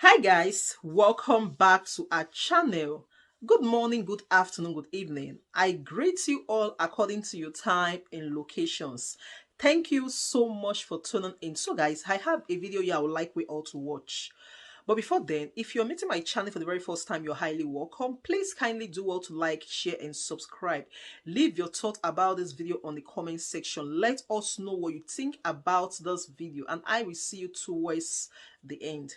Hi guys, welcome back to our channel. Good morning, good afternoon, good evening. I greet you all according to your time and locations. Thank you so much for tuning in. So guys, I have a video here I would like we all to watch. But before then, if you're meeting my channel for the very first time, you're highly welcome. Please kindly do well to like, share and subscribe. Leave your thought about this video on the comment section. Let us know what you think about this video and I will see you towards the end.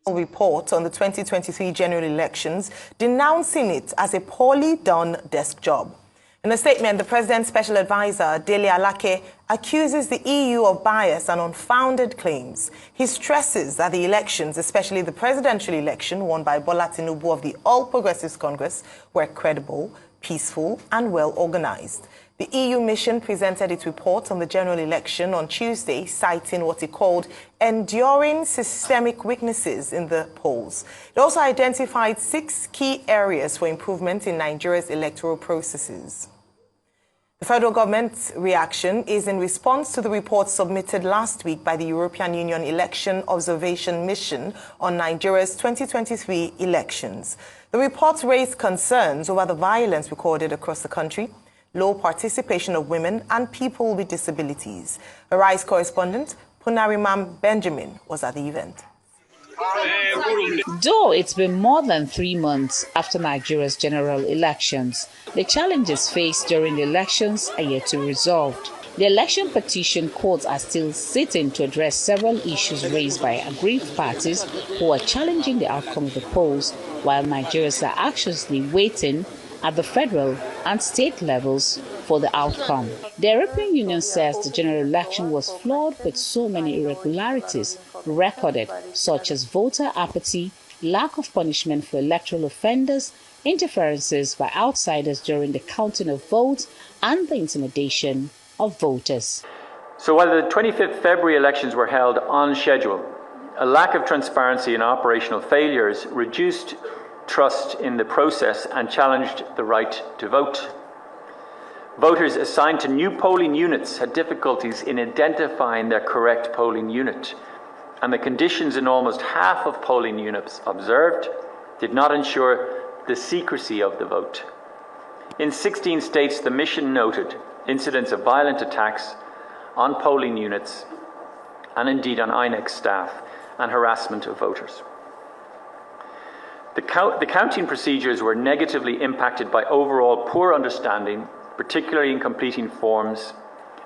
Report on the 2023 general elections, denouncing it as a poorly done desk job. In a statement, the President's Special Advisor, Dele Alake, accuses the EU of bias and unfounded claims. He stresses that the elections, especially the presidential election won by Bola Tinubu of the All Progressives Congress, were credible, peaceful and well organized. The EU mission presented its report on the general election on Tuesday, citing what it called enduring systemic weaknesses in the polls. It also identified 6 key areas for improvement in Nigeria's electoral processes. The federal government's reaction is in response to the report submitted last week by the European Union Election Observation Mission on Nigeria's 2023 elections. The report raised concerns over the violence recorded across the country, low participation of women and people with disabilities. Arise correspondent Punarimam Benjamin was at the event. Though it's been more than 3 months after Nigeria's general elections, the challenges faced during the elections are yet to be resolved. The election petition courts are still sitting to address several issues raised by aggrieved parties who are challenging the outcome of the polls, while Nigerians are anxiously waiting at the federal and state levels for the outcome. The European Union says the general election was flawed with so many irregularities recorded, such as voter apathy, lack of punishment for electoral offenders, interferences by outsiders during the counting of votes, and the intimidation of voters. So while the 25th February elections were held on schedule, a lack of transparency and operational failures reduced trust in the process and challenged the right to vote. Voters assigned to new polling units had difficulties in identifying their correct polling unit, and the conditions in almost half of polling units observed did not ensure the secrecy of the vote. In 16 states, the mission noted incidents of violent attacks on polling units and indeed on INEC staff and harassment of voters. The counting procedures were negatively impacted by overall poor understanding, particularly in completing forms,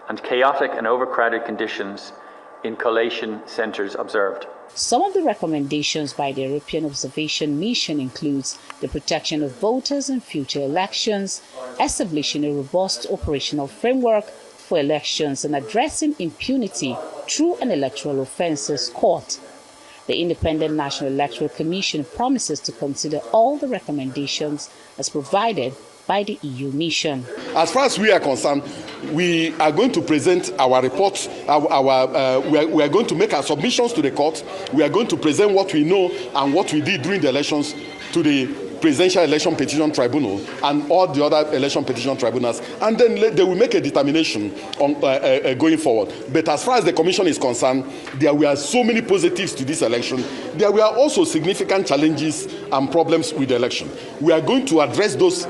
and chaotic and overcrowded conditions in collation centres observed. Some of the recommendations by the European Observation Mission includes the protection of voters in future elections, establishing a robust operational framework for elections, and addressing impunity through an electoral offences court. The Independent National Electoral Commission promises to consider all the recommendations as provided by the EU mission. As far as we are concerned, we are going to present our reports. We are going to make our submissions to the court. We are going to present what we know and what we did during the elections to the Presidential Election Petition Tribunal and all the other election petition tribunals, and then they will make a determination on going forward. But as far as the Commission is concerned, there were so many positives to this election. There were also significant challenges and problems with the election. We are going to address those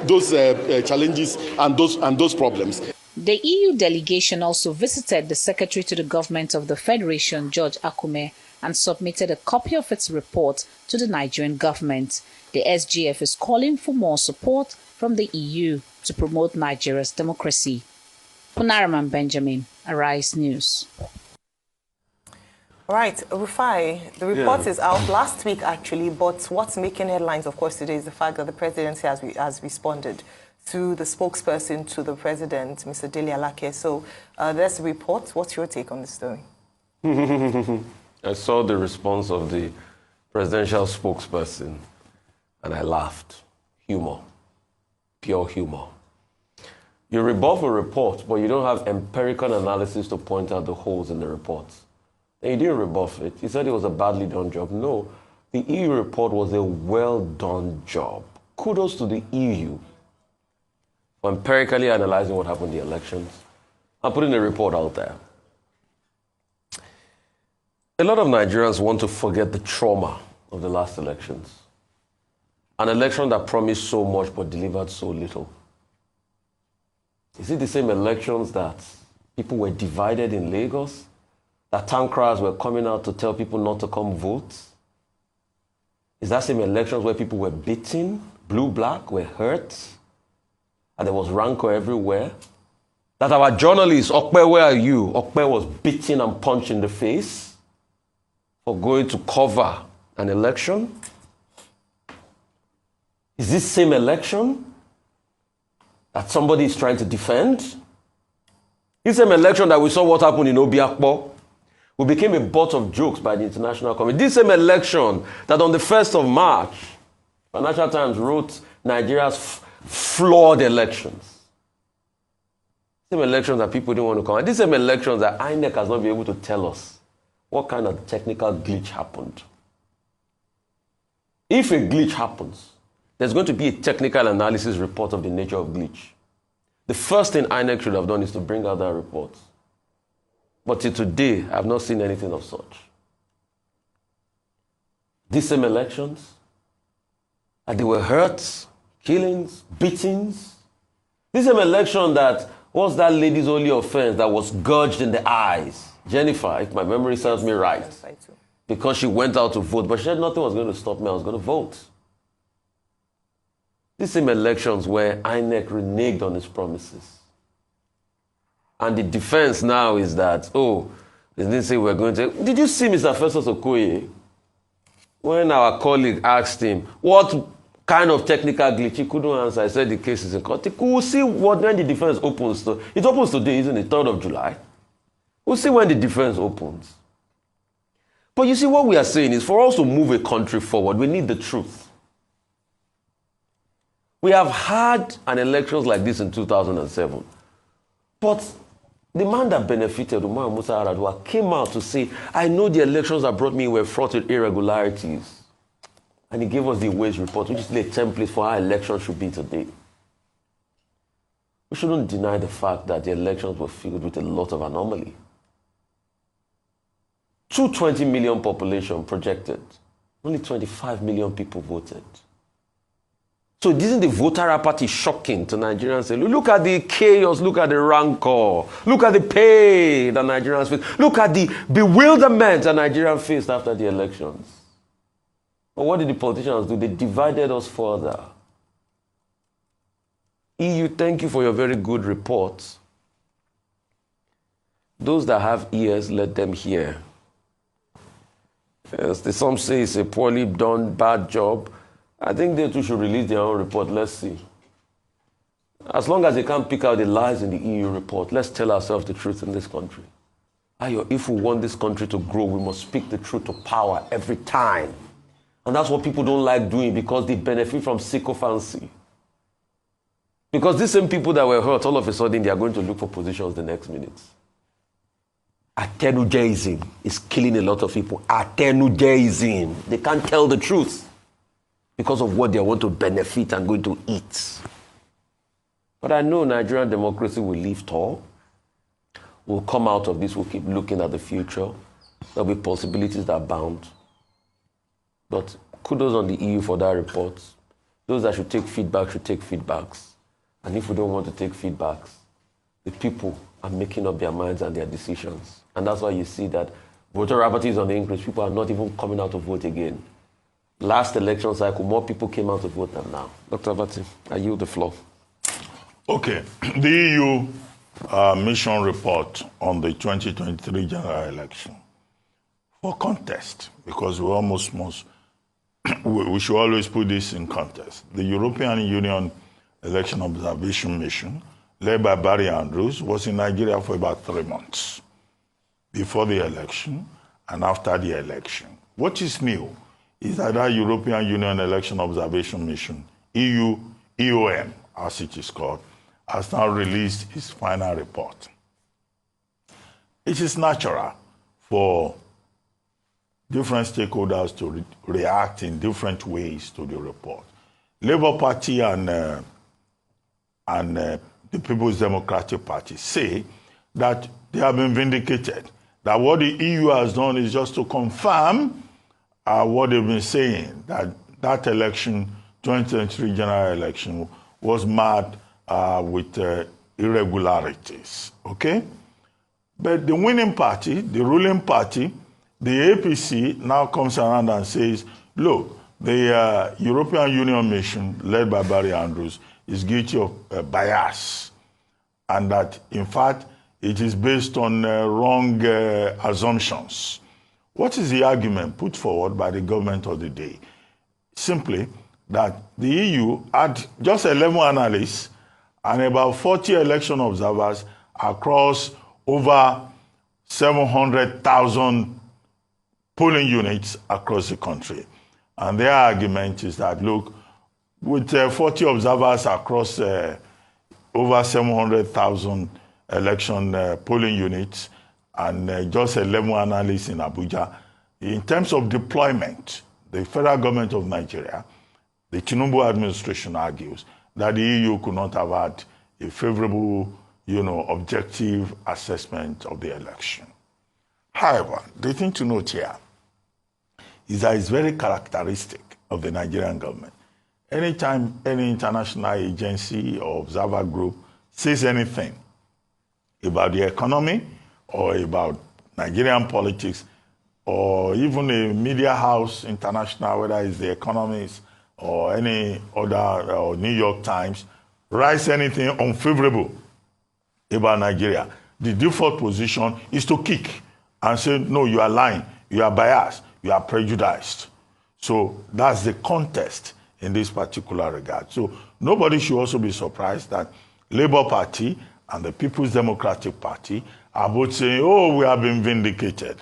challenges and those problems. The EU delegation also visited the Secretary to the Government of the Federation, George Akume, and submitted a copy of its report to the Nigerian government. The SGF is calling for more support from the EU to promote Nigeria's democracy. Punaraman Benjamin, Arise News. All right, Rufai, the report is out last week actually, but what's making headlines, of course, today is the fact that the presidency has responded through the spokesperson to the president, Mr. Dele Alake. So there's the report. What's your take on the story? I saw the response of the presidential spokesperson and I laughed. Humor. Pure humor. You rebuff a report, but you don't have empirical analysis to point out the holes in the report. And you didn't rebuff it. You said it was a badly done job. No, the EU report was a well-done job. Kudos to the EU for empirically analyzing what happened in the elections and putting a report out there. A lot of Nigerians want to forget the trauma of the last elections. An election that promised so much but delivered so little. Is it the same elections that people were divided in Lagos? That town criers were coming out to tell people not to come vote? Is that same elections where people were beaten, blue, black, were hurt, and there was rancor everywhere? That our journalist, Okpe, where are you? Okpe was beaten and punched in the face for going to cover an election? Is this same election that somebody is trying to defend? This same election that we saw what happened in Obiakpo, we became a butt of jokes by the international community. This same election that on the 1st of March, Financial Times wrote Nigeria's flawed elections. Same elections that people didn't want to come. And these same elections that INEC has not been able to tell us what kind of technical glitch happened. If a glitch happens, there's going to be a technical analysis report of the nature of glitch. The first thing INEC should have done is to bring out that report. But till today, I have not seen anything of such. These same elections, and they were hurts, killings, beatings. This same election that was that lady's only offense that was gouged in the eyes. Jennifer, if my memory serves me right. Yes, I do. Because she went out to vote, but she said nothing was going to stop me, I was going to vote. These same elections where INEC reneged on its promises. And the defense now is that, they didn't say we're going to... Did you see Mr. Festus Okoye? When our colleague asked him, what kind of technical glitch, he couldn't answer. I said the case is in court. We'll see when the defense opens. It opens today, isn't it? 3rd of July. We'll see when the defense opens. But you see, what we are saying is for us to move a country forward, we need the truth. We have had an elections like this in 2007. But the man that benefited, Umar Musa Yar'Adua, came out to say, I know the elections that brought me were fraught with irregularities. And he gave us the wage report, which is a template for how elections should be today. We shouldn't deny the fact that the elections were filled with a lot of anomaly. 220 million population projected. Only 25 million people voted. So isn't the voter apathy shocking to Nigerians? Say, look at the chaos, look at the rancor, look at the pain that Nigerians face, look at the bewilderment that Nigerians faced after the elections. But what did the politicians do? They divided us further. EU, thank you for your very good report. Those that have ears, let them hear. Yes, some say it's a poorly done, bad job. I think they too should release their own report. Let's see. As long as they can't pick out the lies in the EU report, let's tell ourselves the truth in this country. If we want this country to grow, we must speak the truth to power every time. And that's what people don't like doing because they benefit from sycophancy. Because these same people that were hurt, all of a sudden, they are going to look for positions the next minute. Atenujeism is killing a lot of people. Atenujeism. They can't tell the truth because of what they want to benefit and going to eat. But I know Nigerian democracy will live tall. We'll come out of this. We'll keep looking at the future. There'll be possibilities that abound. But kudos on the EU for that report. Those that should take feedback should take feedbacks. And if we don't want to take feedbacks, the people are making up their minds and their decisions. And that's why you see that voter apathy is on the increase. People are not even coming out to vote again. Last election cycle, more people came out to vote than now. Dr. Abati, I yield the floor. Okay. The EU mission report on the 2023 general election. For context, because we almost must, we should always put this in context. The European Union Election Observation Mission, led by Barry Andrews, was in Nigeria for about 3 months before the election and after the election. What is new is that our European Union Election Observation Mission, EUOM, as it is called, has now released its final report. It is natural for different stakeholders to react in different ways to the report. Labour Party and the People's Democratic Party say that they have been vindicated, that what the EU has done is just to confirm what they've been saying, that election, 2023 general election, was marred with irregularities, okay? But the winning party, the ruling party, the APC now comes around and says, look, the European Union mission led by Barry Andrews is guilty of bias, and that, in fact, it is based on wrong assumptions. What is the argument put forward by the government of the day? Simply that the EU had just 11 analysts and about 40 election observers across over 700,000 polling units across the country. And their argument is that, look, with 40 observers across over 700,000 election polling units and just 11 analysts in Abuja, in terms of deployment, the federal government of Nigeria, the Tinubu administration argues that the EU could not have had a favorable, objective assessment of the election. However, the thing to note here is that it's very characteristic of the Nigerian government. Anytime any international agency or observer group says anything about the economy or about Nigerian politics, or even a media house international, whether it's The Economist or any other, or New York Times, writes anything unfavorable about Nigeria, the default position is to kick and say, no, you are lying, you are biased, you are prejudiced. So that's the context in this particular regard. So nobody should also be surprised that Labour Party and the People's Democratic Party are both saying, oh, we have been vindicated.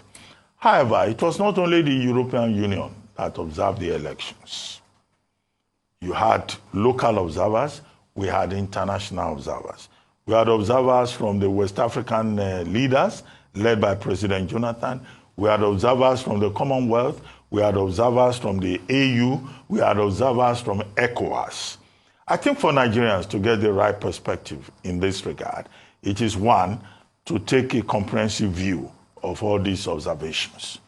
However, it was not only the European Union that observed the elections. You had local observers, we had international observers. We had observers from the West African leaders, led by President Jonathan. We had observers from the Commonwealth. We had observers from the AU. We had observers from ECOWAS. I think for Nigerians to get the right perspective in this regard, it is one, to take a comprehensive view of all these observations.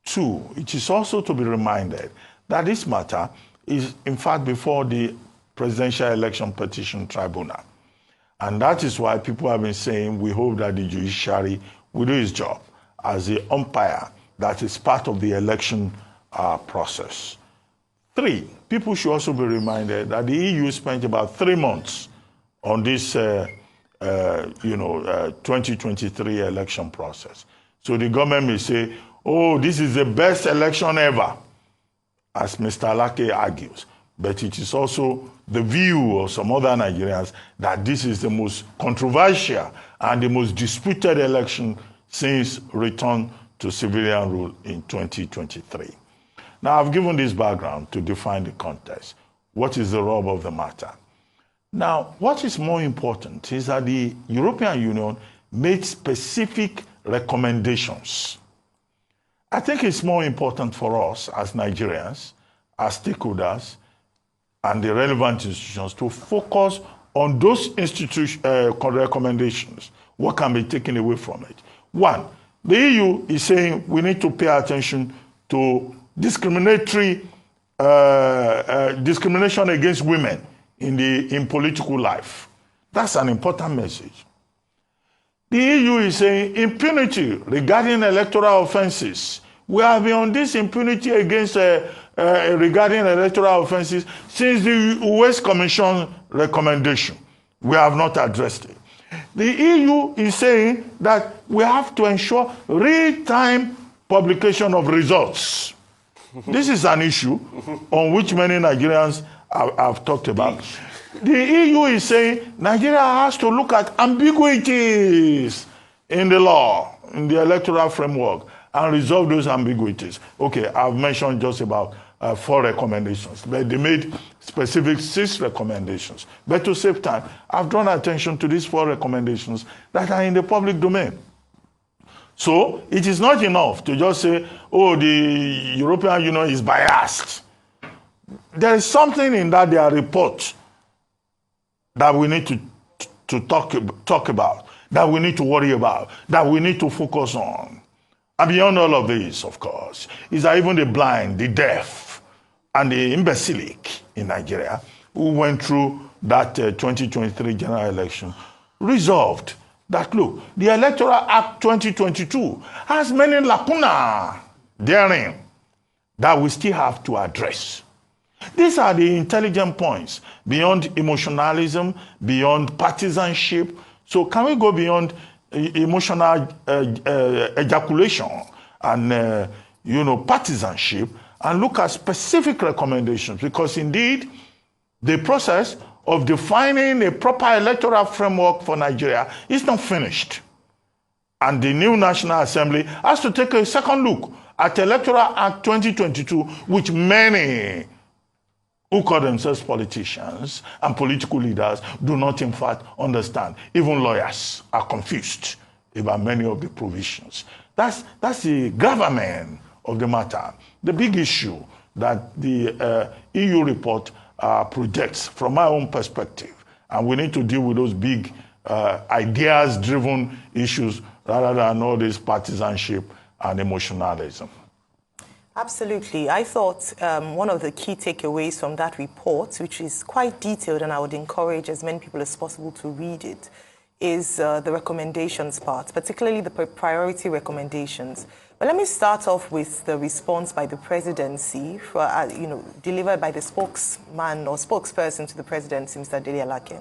Two, it is also to be reminded that this matter is, in fact, before the Presidential Election Petition Tribunal. And that is why people have been saying we hope that the judiciary will do its job as the umpire that is part of the election process. Three, people should also be reminded that the EU spent about 3 months on this 2023 election process. So the government may say, oh, this is the best election ever, as Mr. Alake argues. But it is also the view of some other Nigerians that this is the most controversial and the most disputed election since return to civilian rule in 2023. Now, I've given this background to define the context. What is the rub of the matter? Now, what is more important is that the European Union made specific recommendations. I think it's more important for us as Nigerians, as stakeholders, and the relevant institutions to focus on those recommendations. What can be taken away from it? One, the EU is saying we need to pay attention to discrimination against women in political life. That's an important message. The EU is saying impunity regarding electoral offenses. We have been on this impunity against regarding electoral offenses since the Wørst Commission recommendation. We have not addressed it. The EU is saying that we have to ensure real-time publication of results. This is an issue on which many Nigerians have talked about. The EU is saying Nigeria has to look at ambiguities in the law, in the electoral framework, and resolve those ambiguities. Okay, I've mentioned just about 4 recommendations, but they made specific 6 recommendations. But to save time, I've drawn attention to these 4 recommendations that are in the public domain. So it is not enough to just say, oh, the European Union is biased. There is something in that their report that we need to talk about, that we need to worry about, that we need to focus on. And beyond all of this, of course, is that even the blind, the deaf, and the imbecilic in Nigeria who went through that 2023 general election resolved that, look, the Electoral Act 2022 has many lacuna therein that we still have to address. These are the intelligent points, beyond emotionalism, beyond partisanship. So can we go beyond emotional ejaculation and partisanship and look at specific recommendations? Because indeed, the process of defining a proper electoral framework for Nigeria is not finished. And the new National Assembly has to take a second look at Electoral Act 2022, which many who call themselves politicians and political leaders do not in fact understand. Even lawyers are confused about many of the provisions. That's the gravamen of the matter. The big issue that the EU report projects from my own perspective, and we need to deal with those big ideas-driven issues rather than all this partisanship and emotionalism. Absolutely. I thought one of the key takeaways from that report, which is quite detailed, and I would encourage as many people as possible to read it, is the recommendations part, particularly the priority recommendations. But let me start off with the response by the presidency, for, delivered by the spokesman or spokesperson to the presidency, Mr. Dele Alake.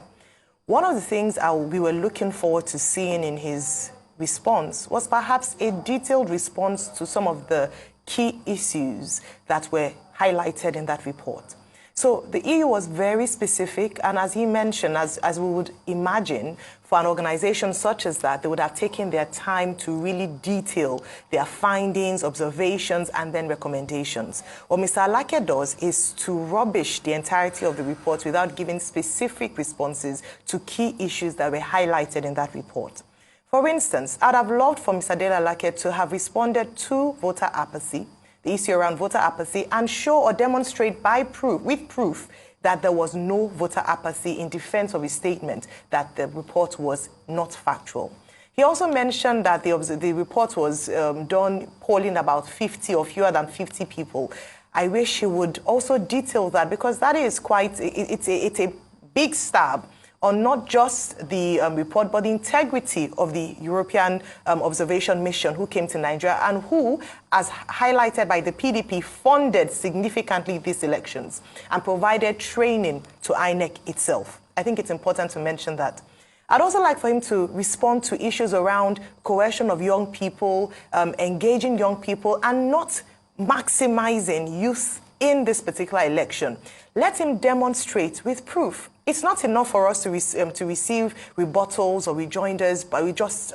One of the things we were looking forward to seeing in his response was perhaps a detailed response to some of the key issues that were highlighted in that report. So the EU was very specific, and as he mentioned, as we would imagine, for an organization such as that, they would have taken their time to really detail their findings, observations, and then recommendations. What Mr. Alake does is to rubbish the entirety of the report without giving specific responses to key issues that were highlighted in that report. For instance, I'd have loved for Mr. Dele Alake to have responded to voter apathy, the issue around voter apathy, and show or demonstrate with proof that there was no voter apathy in defense of his statement that the report was not factual. He also mentioned that the report was done polling about 50 or fewer than 50 people. I wish he would also detail that, because that is it's a big stab on not just the report, but the integrity of the European observation mission who came to Nigeria and who, as highlighted by the PDP, funded significantly these elections and provided training to INEC itself. I think it's important to mention that. I'd also like for him to respond to issues around coercion of young people, engaging young people, and not maximizing youth in this particular election. Let him demonstrate with proof. It's not enough for us to receive rebuttals or rejoinders, but we just